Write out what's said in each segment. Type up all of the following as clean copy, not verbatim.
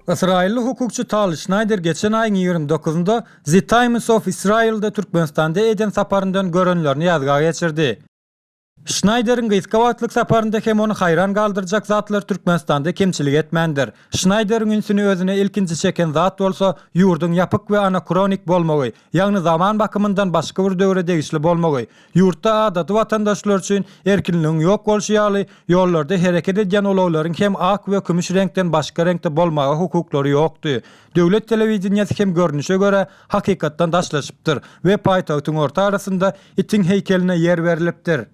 İsrailli hukukçu Tal Schneider geçen ayın 29-ında The Times of Israel'da Türkmenistan'da eden saparından görünlerini yazga geçirdi. Schneider'in gysgabatlyk saparynda hem onu hayran galdyrjak zatlar Türkmenistan'da kemçilik etmendir. Schneider'in ünsüni özüne ilkinci çeken zat bolsa ýurdun ýapyk we anakronik bolmagy, ýagny zaman bakymyndan başga bir döwre degişli bolmagy, ýurtda adaty watandaşlar üçin erkinligiň ýok bolşy ýaly ýollarda hereket edýän olawlaryň hem ak we kümüş reňkden başga reňkde bolmagy hukuklary ýokdy. Döwlet telewizionyasy hem görnüşe göre hakykatdan daşlaşypdyr we paýtagtyň orta arasynda itiň heykeline ýer berilipdir.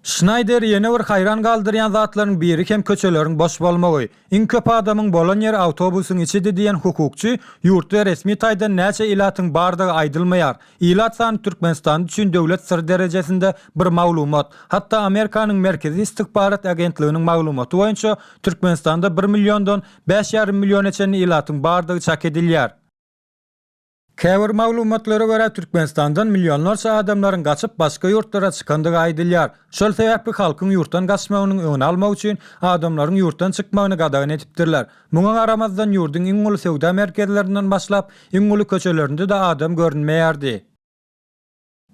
Schneider ýene bir hayran galdyrýan zatlaryň biri hem köçeleriň boş bolmagy. Iň köp adamyň bolan ýer awtobusyň içidi diýen hukukçy ýurtda resmi taýda näçe ilatyň bardygy aýdylmaýar. Ilat sany Türkmenistan üçin döwlet sir derejesinde bir maglumat. Hatda Amerikanyň Merkezi Istikbarat Agentliginiň maglumaty boýunça Türkmenistanda 1 million 5,5 million eçen ilatyň bardygy çak edilýär. Käbir maglumatlary görä Türkmenistandan milyonlarça adamlaryň gaçyp başga ýurtlara çykandygy aýdylýar. Şol sebäpli halkyň ýurtdan gaçmagynyň öňüni almak üçin adamlaryň ýurtdan çykmagyny gadagan etipdirler. Muňa garamazdan ýurdun iň uly sewda merkezlerinden başlap iň uly köçelerinde de adam görünmeýärdi.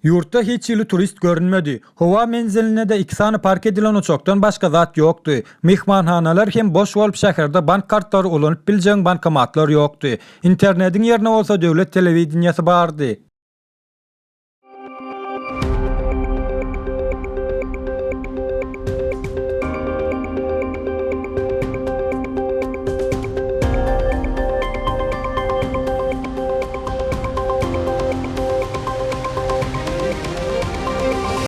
Ýurtda hiç ýyly turist görünmedi. Howa menziline de 2 sany park edilen uçakdan başga zat ýokdy. Mehmanhanalar hem boş bolup şäherde bank kartlary ulanyp biljeň bankomatlar ýokdy. Internetiň ýerine bolsa döwlet telewizionyasy bardy.